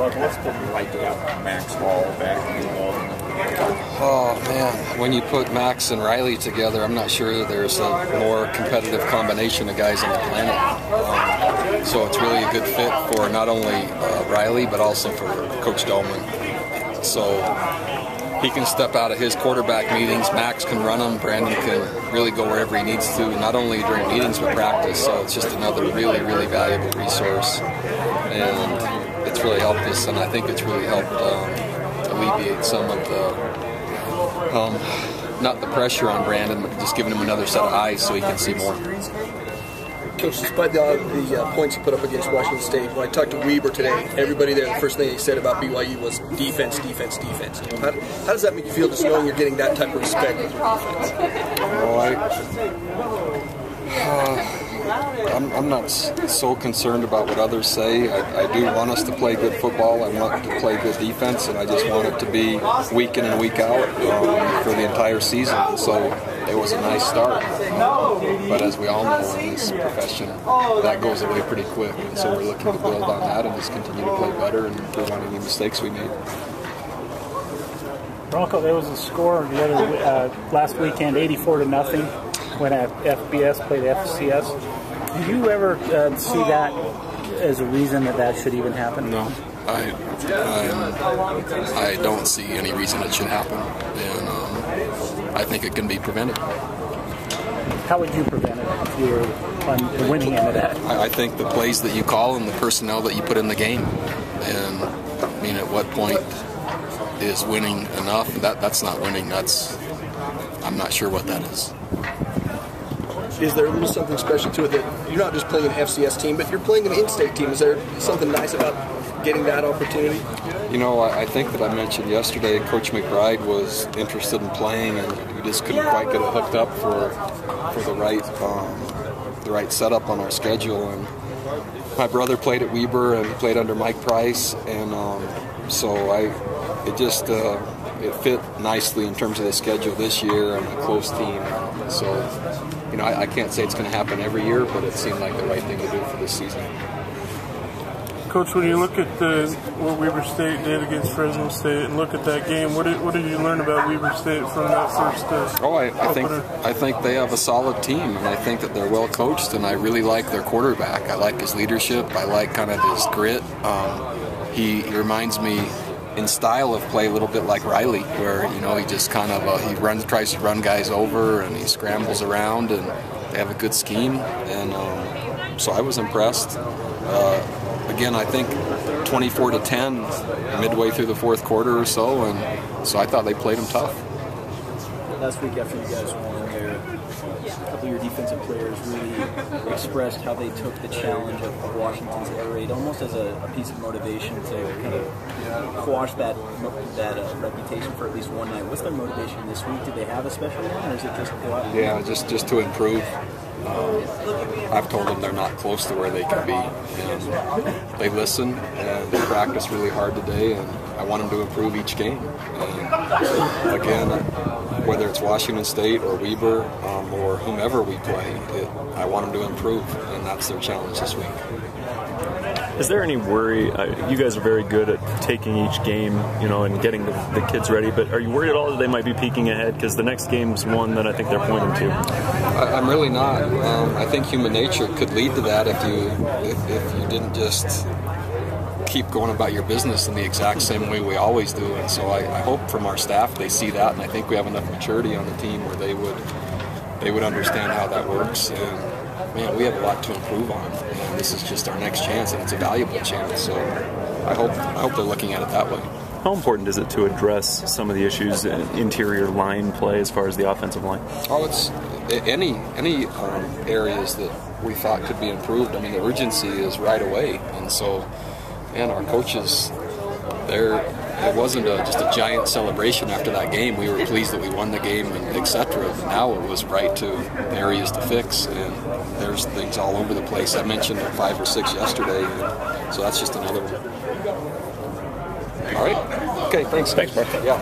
What's it like to have Max Hall back involved? Oh man, when you put Max and Riley together, I'm not sure there's a more competitive combination of guys on the planet. So it's really a good fit for not only Riley, but also for Coach Dolman. So he can step out of his quarterback meetings, Max can run them, Brandon can really go wherever he needs to, not only during meetings but practice. So it's just another really, really valuable resource. And it's really helped us, and I think it's really helped alleviate some of the, not the pressure on Brandon, but just giving him another set of eyes so he can see more. Coach, despite the points you put up against Washington State, when I talked to Weber today, everybody there, the first thing they said about BYU was defense, defense, defense. You know, how does that make you feel, just knowing you're getting that type of respect with your defense? I'm not so concerned about what others say. I do want us to play good football. I want to play good defense, and I just want it to be week in and week out for the entire season. And so it was a nice start. But as we all know in this profession, that goes away pretty quick. And so we're looking to build on that and just continue to play better and improve on any mistakes we made. Bronco, there was a score the other last weekend, 84-0, when FBS played FCS. Do you ever see that as a reason that should even happen? No, I don't see any reason it should happen, and I think it can be prevented. How would you prevent it if you were on the winning end of that? I think the plays that you call and the personnel that you put in the game, and I mean, at what point is winning enough? That's not winning. I'm not sure what that is. Is there a little something special to it that you're not just playing an FCS team, but you're playing an in-state team? Is there something nice about getting that opportunity? You know, I think that I mentioned yesterday Coach McBride was interested in playing, and we just couldn't quite get it hooked up for the right setup on our schedule. And my brother played at Weber, and he played under Mike Price, and so it fit nicely in terms of the schedule this year and a close team. So, you know, I can't say it's going to happen every year, but it seemed like the right thing to do for this season. Coach, when you look at what Weber State did against Fresno State and look at that game, what did you learn about Weber State from that first I think they have a solid team, and I think that they're well coached, and I really like their quarterback. I like his leadership. I like kind of his grit. He reminds me in style of play a little bit like Riley, where, you know, he just kind of tries to run guys over, and he scrambles around, and they have a good scheme, and so I was impressed. Again, I think 24-10 midway through the fourth quarter or so, and so I thought they played them tough. Last week after you guys won there, a couple of your defensive players really expressed how they took the challenge of Washington's air raid almost as a piece of motivation to kind of quash that reputation for at least one night. What's their motivation this week? Did they have a special one, or is it just go out? Yeah, just to improve. I've told them they're not close to where they can be, and they listen and they practice really hard today, and I want them to improve each game. And again, whether it's Washington State or Weber or whomever we play, I want them to improve, and that's their challenge this week. Is there any worry? You guys are very good at taking each game, you know, and getting the kids ready, but are you worried at all that they might be peeking ahead? Because the next game's one that I think they're pointing to. I'm really not. I think human nature could lead to that if you didn't just keep going about your business in the exact same way we always do. And so I hope from our staff they see that, and I think we have enough maturity on the team where they would understand how that works. And man, we have a lot to improve on, and this is just our next chance, and it's a valuable chance. So I hope they're looking at it that way. How important is it to address some of the issues in interior line play as far as the offensive line? Oh, it's any areas that we thought could be improved. I mean, the urgency is right away, and so, man, our coaches, it wasn't just a giant celebration after that game. We were pleased that we won the game, and etc. But now it was right to areas to fix, and there's things all over the place. I mentioned 5 or 6 yesterday, so that's just another one. All right. Okay. Thanks. Thanks, Mark. Yeah.